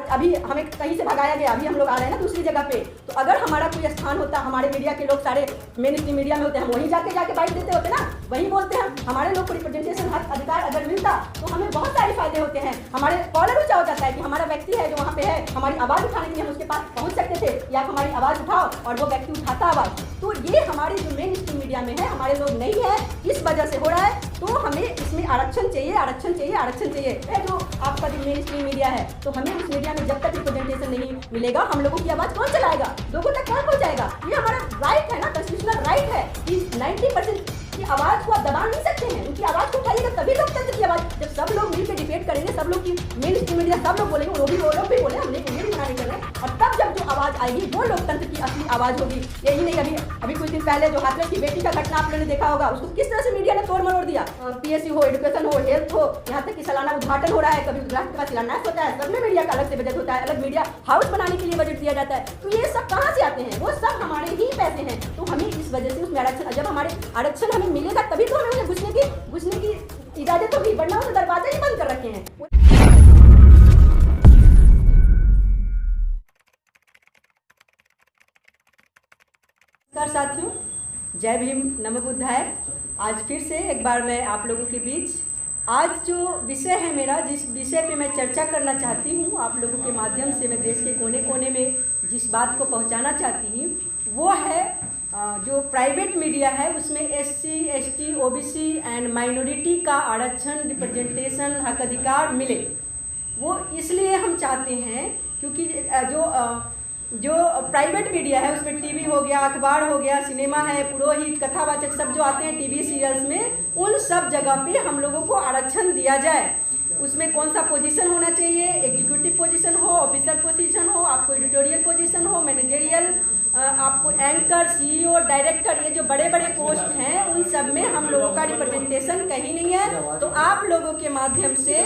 अभी हमें कहीं से भगाया गया, अभी हम लोग आ रहे हैं ना दूसरी जगह पे, तो अगर हमारा कोई स्थान होता, हमारे मीडिया के लोग सारे मेन स्ट्रीम मीडिया में होते हैं, हम वहीं जाके बाइट देते होते ना, वहीं बोलते हैं। हमारे लोग को रिप्रेजेंटेशन हक अधिकार अगर मिलता तो हमें बहुत सारे फायदे होते हैं। हमारे कॉलर ऊँचा हो जाता है कि हमारा व्यक्ति है जो वहाँ पे है, हमारी आवाज़ उठाने के लिए हम उसके पास पहुँच सकते थे, या हमारी आवाज़ उठाओ और वो व्यक्ति उठाता आवाज़। तो ये हमारे जो मेन स्ट्रीम मीडिया में है, हमारे लोग नहीं है, इस वजह से हो रहा है। तो हमें इसमें आरक्षण चाहिए, आरक्षण चाहिए, आरक्षण चाहिए। जो आपका जो मेन स्ट्रीम मीडिया है, तो हमें उस मीडिया में जब तक रिप्रेजेंटेशन नहीं मिलेगा, हम लोगों की आवाज़ कौन चलाएगा, लोगों तक कौन पहुँचाएगा? ये हमारा राइट है ना, कॉन्स्टिट्यूशनल राइट है कि 90% की आवाज़ को आप दबा नहीं सकते हैं। उनकी आवाज़ को उठाइएगा तभी लोकतंत्र की आवाज़। जब सब लोग मिलकर डिबेट करेंगे, सब लोग की मेन स्ट्रीम मीडिया सब लोग बोलेंगे, वो लोग भी बोले, हमने भी मना नहीं कर रहे, और तब जब जो आवाज़ आएगी वो लोकतंत्र की असली आवाज़ होगी। यही नहीं, अभी कुछ दिन पहले जो हाथरस की बेटी का घटना आप लोगों ने देखा होगा, उसको किस तरह से मीडिया ने तोड़ मरोड़ दिया। पीएससी हो, एजुकेशन हो, हेल्थ हो, यहाँ तक कि सालाना उद्घाटन हो रहा है, कभी राष्ट्र का शिलान्यास होता है, सब में मीडिया का अलग से बजट होता है, अलग मीडिया हाउस बनाने के लिए बजट दिया जाता है। तो ये सब कहाँ से आते हैं? वो सब हमारे ही पैसे हैं। तो हमें इस वजह से उसमें आरक्षण, जब हमारे आरक्षण हमें मिलेगा तभी तो हमें घुसने की इजाजत होगी, वरना उन्होंने दरवाजे ही बंद कर रखे हैं। नमस्कार साथियों, जय भीम, नमो बुद्धाय। आज फिर से एक बार मैं आप लोगों के बीच, आज जो विषय है मेरा, जिस विषय पे मैं चर्चा करना चाहती हूँ, आप लोगों के माध्यम से मैं देश के कोने कोने में जिस बात को पहुँचाना चाहती हूँ, वो है जो प्राइवेट मीडिया है उसमें SC, ST, OBC and minority का आरक्षण, रिप्रेजेंटेशन, हक अधिकार मिले। वो इसलिए हम चाहते हैं क्योंकि जो प्राइवेट मीडिया है उसमें टीवी हो गया, अखबार हो गया, सिनेमा है, पुरोहित, कथावाचक सब जो आते हैं टीवी सीरियल्स में, उन सब जगह पे हम लोगों को आरक्षण दिया जाए। उसमें कौन सा पोजीशन होना चाहिए, एग्जीक्यूटिव पोजीशन हो, ऑफिसर पोजीशन हो, आपको एडिटोरियल पोजीशन हो, मैनेजरियल, आपको एंकर, CEO, डायरेक्टर, ये जो बड़े बड़े पोस्ट हैं उन सब में हम लोगों का रिप्रेजेंटेशन कहीं नहीं है। तो आप लोगों के माध्यम से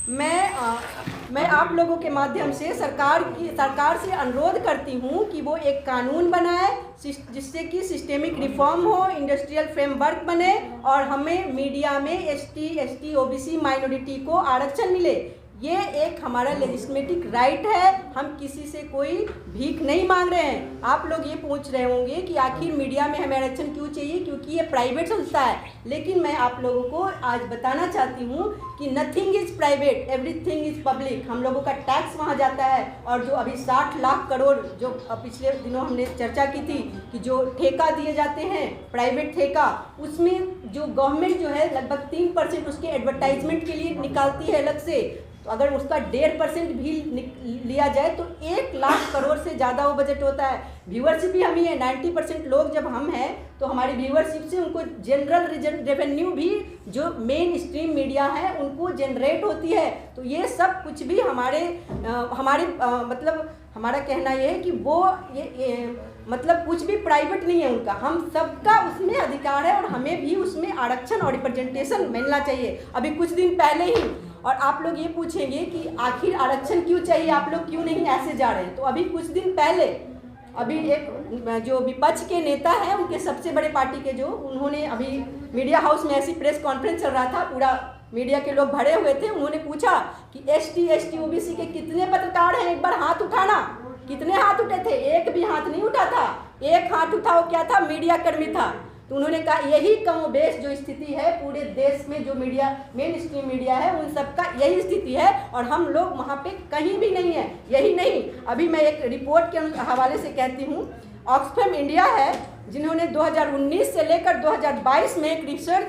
मैं आप लोगों के माध्यम से सरकार से अनुरोध करती हूँ कि वो एक कानून बनाए जिससे कि सिस्टेमिक रिफॉर्म हो, इंडस्ट्रियल फ्रेमवर्क बने और हमें मीडिया में ST, ST, OBC माइनॉरिटी को आरक्षण मिले। ये एक हमारा लेजिस्लेटिव राइट है, हम किसी से कोई भीख नहीं मांग रहे हैं। आप लोग ये पूछ रहे होंगे कि आखिर मीडिया में हमें आरक्षण क्यों चाहिए, क्योंकि ये प्राइवेट संस्था है। लेकिन मैं आप लोगों को आज बताना चाहती हूँ कि nothing is private, everything is public. हम लोगों का टैक्स वहाँ जाता है, और जो अभी 60 लाख करोड़ जो पिछले दिनों हमने चर्चा की थी कि जो ठेका दिए जाते हैं, प्राइवेट ठेका, उसमें जो गवर्नमेंट जो है लगभग 3% उसके एडवर्टाइजमेंट के लिए निकालती है अलग से। तो अगर उसका 1.5% भी लिया जाए तो 1 लाख करोड़ से ज़्यादा वो बजट होता है। व्यूअरशिप भी हम ही है, 90% लोग जब हम हैं तो हमारी व्यूअरशिप से उनको जनरल रेवेन्यू भी जो मेन स्ट्रीम मीडिया है उनको जनरेट होती है। तो ये सब कुछ भी मतलब हमारा कहना ये है कि वो ये मतलब कुछ भी प्राइवेट नहीं है उनका, हम सबका उसमें अधिकार है और हमें भी उसमें आरक्षण और रिप्रेजेंटेशन मिलना चाहिए। अभी कुछ दिन पहले ही, और आप लोग ये पूछेंगे कि आखिर आरक्षण क्यों चाहिए, आप लोग क्यों नहीं ऐसे जा रहे हैं, तो अभी कुछ दिन पहले अभी एक जो विपक्ष के नेता हैं उनके सबसे बड़े पार्टी के, जो उन्होंने अभी मीडिया हाउस में ऐसी प्रेस कॉन्फ्रेंस चल रहा था, पूरा मीडिया के लोग भरे हुए थे, उन्होंने पूछा कि ST, ST, OBC के कितने पत्रकार हैं, एक बार हाथ उठाना। कितने हाथ उठे थे? एक भी हाथ नहीं उठा था। एक हाथ उठा, वो क्या था? मीडिया कर्मी था। तो उन्होंने कहा यही कमोबेश जो स्थिति है पूरे देश में, जो मीडिया मेन स्ट्रीम मीडिया है उन सबका यही स्थिति है, और हम लोग वहाँ पे कहीं भी नहीं है। यही नहीं, अभी मैं एक रिपोर्ट के हवाले से कहती हूँ, ऑक्सफैम इंडिया है जिन्होंने 2019 से लेकर 2022 में एक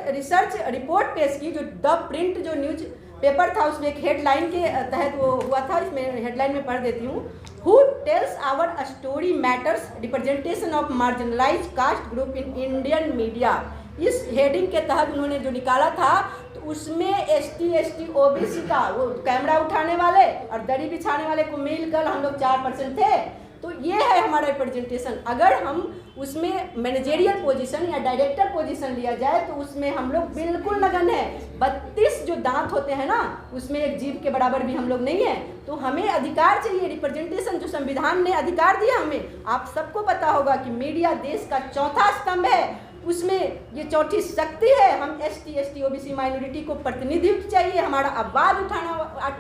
रिसर्च रिपोर्ट पेश की, जो द प्रिंट जो न्यूज पेपर था उसमें एक हेडलाइन के तहत वो हुआ था। इसमें हेडलाइन में पढ़ देती हूँ, who tells our story matters, representation of marginalise caste group in Indian media. इस हेडिंग के तहत उन्होंने जो निकाला था, तो उसमें ST, ST, OBC का वो कैमरा उठाने वाले और दरी बिछाने वाले को मिलकर हम लोग 4% थे। तो ये है हमारा रिप्रेजेंटेशन। अगर हम उसमें मैनेजेरियल पोजीशन या डायरेक्टर पोजीशन लिया जाए तो उसमें हम लोग बिल्कुल नगण्य है। 32 जो दांत होते हैं ना, उसमें एक जीव के बराबर भी हम लोग नहीं है। तो हमें अधिकार चाहिए, रिप्रेजेंटेशन जो संविधान ने अधिकार दिया हमें। आप सबको पता होगा कि मीडिया देश का चौथा स्तंभ है। उसमें ये चौथी शक्ति है। हम ST OBC माइनॉरिटी को प्रतिनिधित्व चाहिए, हमारा आवाज़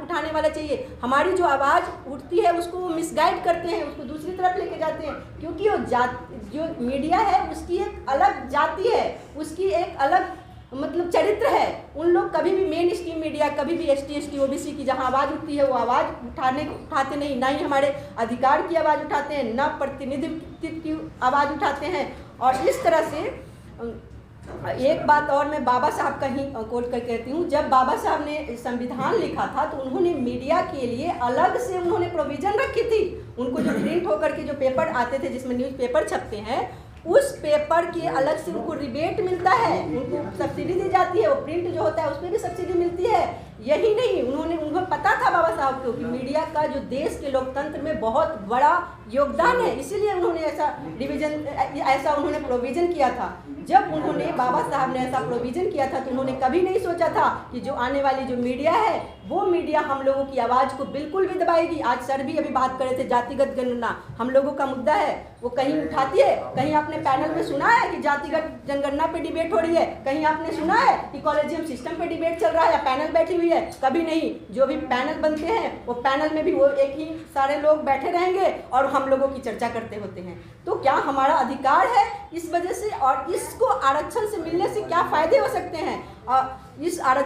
उठाने वाला चाहिए। हमारी जो आवाज़ उठती है उसको वो मिसगाइड करते हैं, उसको दूसरी तरफ लेके जाते हैं, क्योंकि वो जो मीडिया है उसकी एक अलग जाति है, उसकी एक अलग मतलब चरित्र है। उन लोग कभी भी मेन स्ट्रीम मीडिया, कभी भी ST OBC की जहां आवाज़ उठती है वो आवाज़ उठाते नहीं, ना ही हमारे अधिकार की आवाज़ उठाते हैं, ना प्रतिनिधित्व की आवाज़ उठाते हैं। और इस तरह से एक बात और मैं बाबा साहब का ही कोट कर कहती हूँ, जब बाबा साहब ने संविधान लिखा था तो उन्होंने मीडिया के लिए अलग से उन्होंने प्रोविज़न रखी थी। उनको जो प्रिंट होकर के जो पेपर आते थे जिसमें न्यूज़पेपर छपते हैं, उस पेपर के अलग से उनको रिबेट मिलता है, उनको सब्सिडी दी जाती है, वो प्रिंट जो होता है उसमें भी सब्सिडी मिलती है। यही नहीं, उन्हें पता था बाबा साहब को कि मीडिया का जो देश के लोकतंत्र में बहुत बड़ा योगदान है, इसीलिए उन्होंने ऐसा उन्होंने प्रोविज़न किया था। जब उन्होंने बाबा साहब ने ऐसा प्रोविज़न किया था तो उन्होंने कभी नहीं सोचा था कि जो आने वाली जो मीडिया है वो मीडिया हम लोगों की आवाज़ को बिल्कुल भी दबाएगी। आज सर भी अभी बात कर रहे थे जातिगत जनगणना हम लोगों का मुद्दा है, वो कहीं उठाती है, कहीं आपने पैनल में सुना है कि जातिगत जनगणना पे डिबेट हो रही है, कहीं आपने सुना है कि कॉलेजियम सिस्टम पे डिबेट चल रहा है या पैनल बैठी हुई है? कभी नहीं। जो भी पैनल बनते हैं वो पैनल में भी वो एक ही सारे लोग बैठे रहेंगे और हम लोगों की चर्चा करते होते हैं। तो क्या हमारा अधिकार है इस वजह से, और इसको आरक्षण से मिलने से क्या फ़ायदे हो सकते हैं?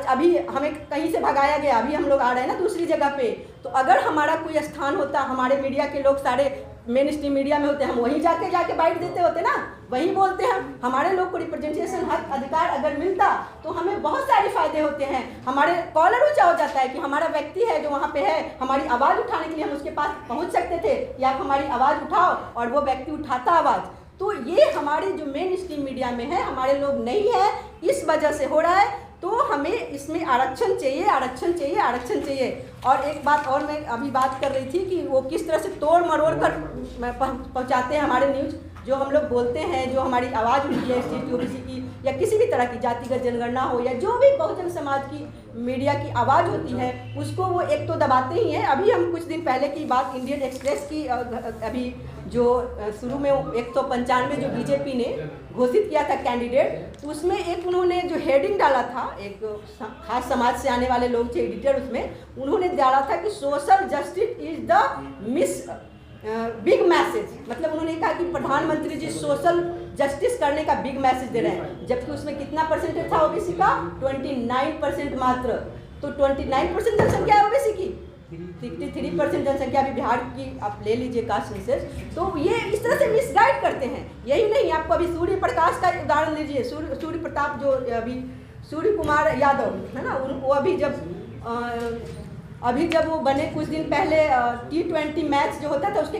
अभी हमें कहीं से भगाया गया, अभी हम लोग आ रहे हैं ना दूसरी जगह पे, तो अगर हमारा कोई स्थान होता, हमारे मीडिया के लोग सारे मेन स्ट्रीम मीडिया में होते, हम वहीं जाके बाइट देते होते ना, वहीं बोलते हैं। हमारे लोग को रिप्रेजेंटेशन हक अधिकार अगर मिलता तो हमें बहुत सारे फायदे होते हैं। हमारे कॉलर ऊंचा हो जाता है कि हमारा व्यक्ति है जो वहाँ पे है, हमारी आवाज़ उठाने के लिए हम उसके पास पहुँच सकते थे, या आप हमारी आवाज़ उठाओ, और वो व्यक्ति उठाता आवाज़। तो ये हमारी जो मेन स्ट्रीम मीडिया में है हमारे लोग नहीं है, इस वजह से हो रहा है। तो हमें इसमें आरक्षण चाहिए, आरक्षण चाहिए, आरक्षण चाहिए। और एक बात और मैं अभी बात कर रही थी कि वो किस तरह से तोड़ मरोड़ कर पहुँचाते हैं हमारे न्यूज़, जो हम लोग बोलते हैं, जो हमारी आवाज़ उठती है ST OBC की या किसी भी तरह की जातिगत जनगणना हो या जो भी बहुजन समाज की मीडिया की आवाज़ होती है, उसको वो एक तो दबाते ही हैं। अभी हम कुछ दिन पहले की बात इंडियन एक्सप्रेस की, अभी जो शुरू में 195 जो बीजेपी ने घोषित किया था कैंडिडेट, उसमें एक उन्होंने जो हेडिंग डाला था, एक खास समाज से आने वाले लोग थे एडिटर, उसमें उन्होंने डाला था कि social justice is the big message. मतलब उन्होंने कहा कि प्रधानमंत्री जी सोशल जस्टिस करने का बिग मैसेज दे रहे हैं, जबकि उसमें कितना परसेंटेज था ओबीसी का? 29% मात्र। तो 29% जनसंख्या है ओबीसी की, 63% जनसंख्या भी बिहार की आप ले लीजिए कास्ट सेंसस। तो ये इस तरह से मिसगाइड करते हैं। यही नहीं, आपको अभी सूर्य प्रकाश का उदाहरण लीजिए, सूर्य प्रताप जो अभी सूर्य कुमार यादव है ना, वो अभी जब वो बने कुछ दिन पहले T20 मैच जो होता था उसके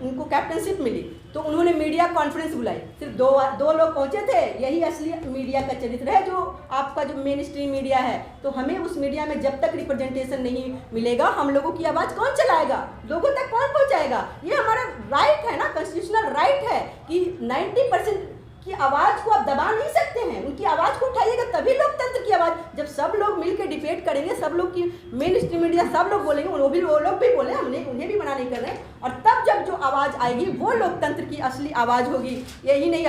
उनको कैप्टनशिप मिली, तो उन्होंने मीडिया कॉन्फ्रेंस बुलाई, सिर्फ दो लोग पहुंचे थे। यही असली मीडिया का चरित्र है, जो आपका जो मेन स्ट्रीम मीडिया है। तो हमें उस मीडिया में जब तक रिप्रेजेंटेशन नहीं मिलेगा, हम लोगों की आवाज़ कौन चलाएगा, लोगों तक कौन पहुंचाएगा? ये हमारा राइट है ना, कॉन्स्टिट्यूशनल राइट है कि 90% की आवाज़ को आप दबा नहीं सकते हैं, उनकी आवाज़ को उठाइएगा तभी लोकतंत्र की आवाज़। जब सब लोग मिलकर डिबेट करेंगे, सब लोग की मेन स्ट्रीम मीडिया सब लोग बोलेंगे, वो लोग भी बोले, उन्हें भी मना नहीं कर रहे हैं, और तब जब जो आवाज़ आएगी वो लोकतंत्र की असली आवाज़ होगी। यही नहीं,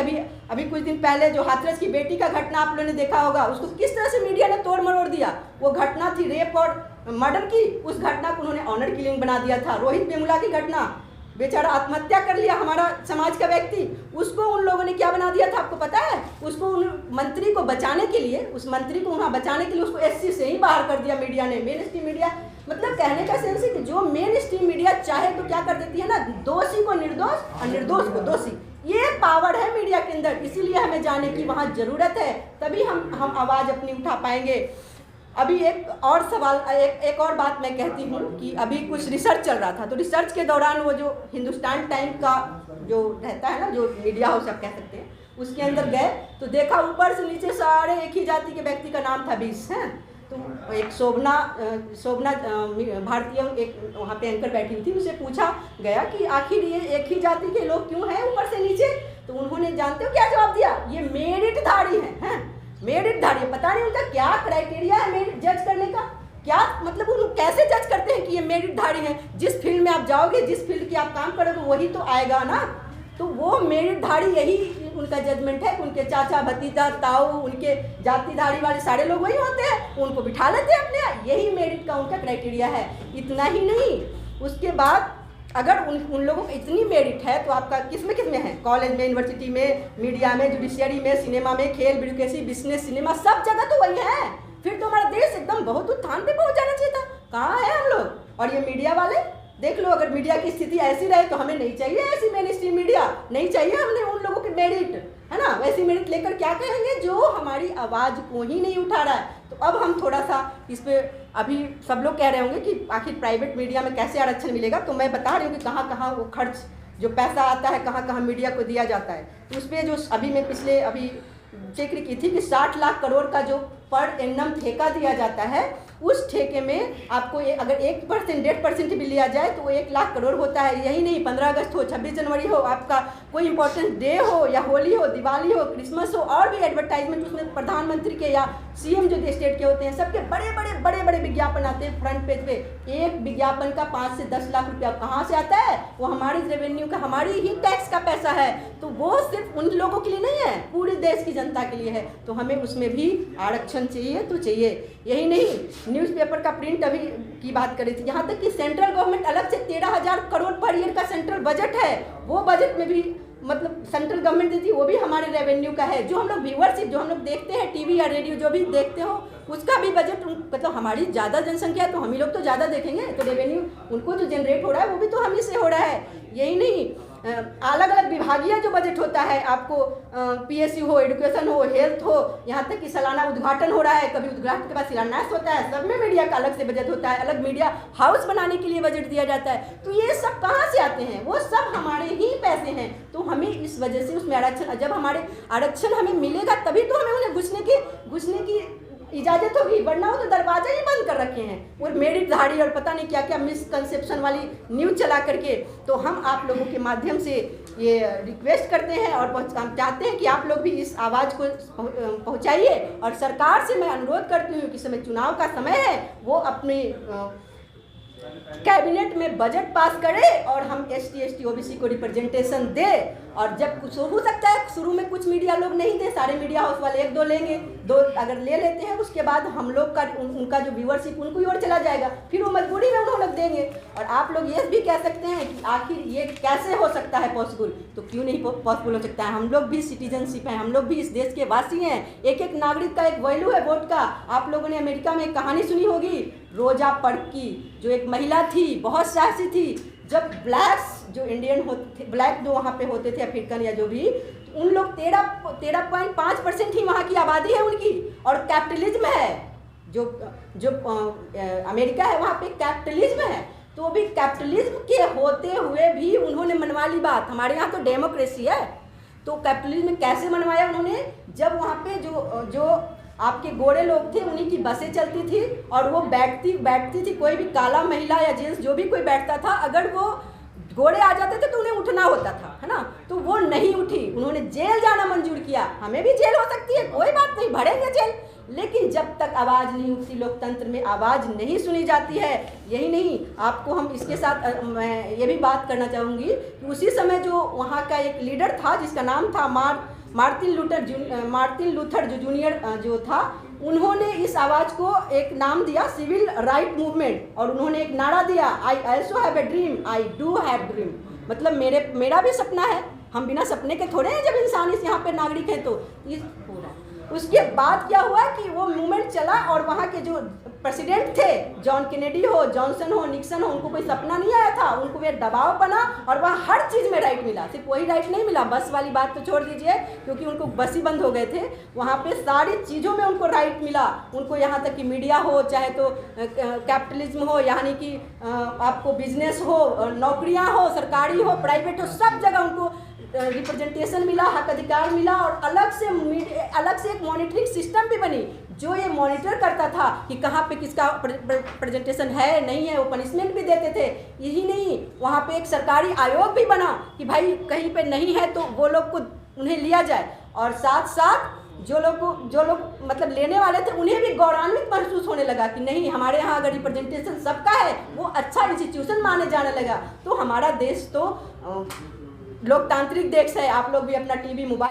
अभी कुछ दिन पहले जो हाथरस की बेटी का घटना आप लोगों ने देखा होगा, उसको किस तरह से मीडिया ने तोड़ मरोड़ दिया। वो घटना थी रेप और मर्डर की, उस घटना को उन्होंने ऑनर किलिंग बना दिया था। रोहित वेमुला की घटना, बेचारा आत्महत्या कर लिया हमारा समाज का व्यक्ति, उसको उन लोगों ने क्या बना दिया था आपको पता है? उसको उन मंत्री को बचाने के लिए, उस मंत्री को वहाँ बचाने के लिए उसको SC से ही बाहर कर दिया मीडिया ने। मेन स्ट्रीम मीडिया, मतलब कहने का सेंस है कि जो मेन स्ट्रीम मीडिया चाहे तो क्या कर देती है ना, दोषी को निर्दोष और निर्दोष को दोषी। ये पावर है मीडिया के अंदर, इसीलिए हमें जाने की वहाँ ज़रूरत है, तभी हम आवाज़ अपनी उठा पाएंगे। अभी एक और सवाल, एक और बात मैं कहती हूँ कि अभी कुछ रिसर्च चल रहा था, तो रिसर्च के दौरान वो जो हिंदुस्तान टाइम का जो रहता है ना, जो मीडिया हाउस आप कह सकते हैं, उसके अंदर गए तो देखा ऊपर से नीचे सारे एक ही जाति के व्यक्ति का नाम था 20 हैं। तो एक शोभना भारतीय एक वहाँ पे एंकर बैठी हुई थी, उसे पूछा गया कि आखिर ये एक ही जाति के लोग क्यों हैं ऊपर से नीचे? तो उन्होंने जानते हो क्या जवाब दिया? ये मेरिटधारी हैं, मेरिटधारी। पता नहीं उनका क्या क्राइटेरिया है मेरिट जज करने का, क्या मतलब वो कैसे जज करते हैं कि ये मेरिटधारी हैं? जिस फील्ड में आप जाओगे, जिस फील्ड की आप काम करोगे वही तो आएगा ना। तो वो मेरिटधारी यही उनका जजमेंट है कि उनके चाचा भतीजा ताऊ उनके जातिधारी वाले सारे लोग वही होते हैं, उनको बिठा लेते हैं अपने यहाँ। यही मेरिट का उनका क्राइटेरिया है। इतना ही नहीं, उसके बाद अगर उन लोगों को इतनी मेरिट है तो आपका किस में है, कॉलेज में, यूनिवर्सिटी में, मीडिया में, जुडिशियरी में, सिनेमा में, खेल, ब्यूरोक्रेसी, बिजनेस, सिनेमा, सब जगह तो वही है। फिर तो हमारा देश एकदम बहुत उत्थान पे पहुंच जाना चाहिए था। कहाँ है हम लोग? और ये मीडिया वाले देख लो, अगर मीडिया की स्थिति ऐसी रहे तो हमें नहीं चाहिए ऐसी मेन स्ट्रीम मीडिया, नहीं चाहिए हमने उन लोगों की मेरिट, है ना। वैसी मेरिट लेकर क्या करेंगे जो हमारी आवाज़ को ही नहीं उठा रहा है। तो अब हम थोड़ा सा इस पर, अभी सब लोग कह रहे होंगे कि आखिर प्राइवेट मीडिया में कैसे आरक्षण मिलेगा, तो मैं बता रही हूँ कि कहाँ कहाँ वो खर्च जो पैसा आता है कहाँ कहाँ मीडिया को दिया जाता है। तो उस पर जो अभी मैं पिछले अभी जिक्र की थी कि 60 लाख करोड़ का जो पर एनम ठेका दिया जाता है, उस ठेके में आपको अगर 1% 1.5% भी लिया जाए तो वो 1 लाख करोड़ होता है। यही नहीं, 15 अगस्त हो, 26 जनवरी हो, आपका कोई इंपॉर्टेंट डे हो या होली हो, दिवाली हो, क्रिसमस हो, और भी एडवर्टाइजमेंट उसमें प्रधानमंत्री के या सीएम जो स्टेट के होते हैं सबके बड़े बड़े विज्ञापन आते हैं फ्रंट पेज पे। एक विज्ञापन का 5 से 10 लाख रुपया कहाँ से आता है? वो हमारी रेवेन्यू का, हमारी ही टैक्स का पैसा है। तो वो सिर्फ उन लोगों के लिए नहीं है, पूरे देश की जनता के लिए है। तो हमें उसमें भी आरक्षण चाहिए तो चाहिए। यही नहीं, न्यूज़पेपर का प्रिंट अभी की बात करी थी, यहाँ तक कि सेंट्रल गवर्नमेंट अलग से 13,000 करोड़ पर ईयर का सेंट्रल बजट है, वो बजट में भी मतलब सेंट्रल गवर्नमेंट देती है, वो भी हमारे रेवेन्यू का है। जो हम लोग व्यूअरशिप, जो हम लोग देखते हैं टीवी या रेडियो, जो भी देखते हो, उसका भी बजट, मतलब हमारी ज़्यादा जनसंख्या है तो हम ही लोग तो ज़्यादा देखेंगे, तो रेवेन्यू उनको जो जनरेट हो रहा है वो भी तो हम ही से हो रहा है। यही नहीं, अलग अलग विभागीय जो बजट होता है, आपको पीएसयू हो, एजुकेशन हो, हेल्थ हो, यहाँ तक कि सालाना उद्घाटन हो रहा है, कभी उद्घाटन के बाद शिलान्यास होता है, सब में मीडिया का अलग से बजट होता है, अलग मीडिया हाउस बनाने के लिए बजट दिया जाता है। तो ये सब कहाँ से आते हैं? वो सब हमारे ही पैसे हैं। तो हमें इस वजह से उसमें आरक्षण, जब हमारे आरक्षण हमें मिलेगा तभी तो हमें उन्हें घुसने की इजाज़त होगी, वरना वो तो दरवाजा ही बंद कर रखे हैं और मेरिटधारी और पता नहीं क्या क्या मिसकंसेप्शन वाली न्यूज़ चला करके। तो हम आप लोगों के माध्यम से ये रिक्वेस्ट करते हैं और हम चाहते हैं कि आप लोग भी इस आवाज़ को पहुंचाइए। और सरकार से मैं अनुरोध करती हूँ कि समय चुनाव का समय है, वो अपनी कैबिनेट में बजट पास करे और हम ST ST OBC को रिप्रेजेंटेशन दे। और जब कुछ हो सकता है शुरू में कुछ मीडिया लोग नहीं दे, सारे मीडिया हाउस वाले 1-2 लेंगे, 2 अगर ले लेते हैं, उसके बाद हम लोग का उनका जो व्यूअरशिप उनको ही और चला जाएगा, फिर वो मजबूरी में उन्होंने लोग देंगे। और आप लोग ये भी कह सकते हैं कि आखिर ये कैसे हो सकता है पॉसिबल, तो क्यों नहीं पॉसिबल हो सकता है? हम लोग भी सिटीजनशिप हैं, हम लोग भी इस देश के वासी हैं। एक एक नागरिक का एक वैल्यू है वोट का। आप लोगों ने अमेरिका में एक कहानी सुनी होगी, रोजा पर्क की, जो एक महिला थी, बहुत साहसी थी। जब ब्लैक्स जो इंडियन होते थे, ब्लैक जो वहाँ पे होते थे, अफ्रीकन या जो भी, उन लोग 13.5% ही वहाँ की आबादी है उनकी, और कैपिटलिज्म है। जो अमेरिका है वहाँ पे कैपिटलिज्म है। तो भी कैपिटलिज्म के होते हुए भी उन्होंने मनवा ली बात। हमारे यहाँ तो डेमोक्रेसी है, तो कैपिटलिज्म कैसे मनवाया उन्होंने? जब वहाँ पे जो आपके गोरे लोग थे, उन्हीं की बसें चलती थी और वो बैठती थी, कोई भी काला महिला या जेंट्स जो भी कोई बैठता था, अगर वो गोरे आ जाते थे तो उन्हें उठना होता था, है ना। तो वो नहीं उठी, उन्होंने जेल जाना मंजूर किया। हमें भी जेल हो सकती है, कोई बात नहीं, भरेंगे जेल। लेकिन जब तक आवाज़ नहीं उठती, लोकतंत्र में आवाज़ नहीं सुनी जाती है। यही नहीं, आपको हम इसके साथ मैं ये भी बात करना चाहूँगी कि उसी समय जो वहाँ का एक लीडर था जिसका नाम था मार्टिन लूथर जो जूनियर जो था, उन्होंने इस आवाज़ को एक नाम दिया सिविल राइट मूवमेंट। और उन्होंने एक नारा दिया, I also have a dream, I do have dream. मतलब मेरा भी सपना है, हम बिना सपने के थोड़े हैं जब इंसान इस यहाँ पे नागरिक हैं। तो इस पूरा उसके बाद क्या हुआ कि वो मूवमेंट चला और वहाँ के जो प्रेसिडेंट थे, जॉन केनेडी हो, जॉनसन हो, निक्सन हो, उनको कोई सपना नहीं आया था, उनको वे दबाव बना और वहाँ हर चीज़ में राइट मिला। सिर्फ वही राइट नहीं मिला, बस वाली बात तो छोड़ दीजिए क्योंकि उनको बस ही बंद हो गए थे। वहाँ पे सारी चीज़ों में उनको राइट मिला। उनको यहाँ तक कि मीडिया हो, चाहे तो कैपिटलिज्म हो, यानी कि आपको बिजनेस हो, नौकरियाँ हो, सरकारी हो, प्राइवेट हो, सब जगह उनको रिप्रेजेंटेशन मिला, हक अधिकार मिला। और अलग से एक मॉनिटरिंग सिस्टम भी बनी जो ये मॉनिटर करता था कि कहाँ पे किसका प्रेजेंटेशन है नहीं है, वो पनिशमेंट भी देते थे। यही नहीं, वहाँ पे एक सरकारी आयोग भी बना कि भाई कहीं पे नहीं है तो वो लोग को उन्हें लिया जाए। और साथ साथ जो लोग मतलब लेने वाले थे उन्हें भी गौरवान्वित महसूस होने लगा कि नहीं, हमारे यहाँ अगर रिप्रेजेंटेशन सबका है, वो अच्छा इंस्टीट्यूशन माने जाने लगा। तो हमारा देश तो लोकतांत्रिक देश है। आप लोग भी अपना टीवी मोबाइल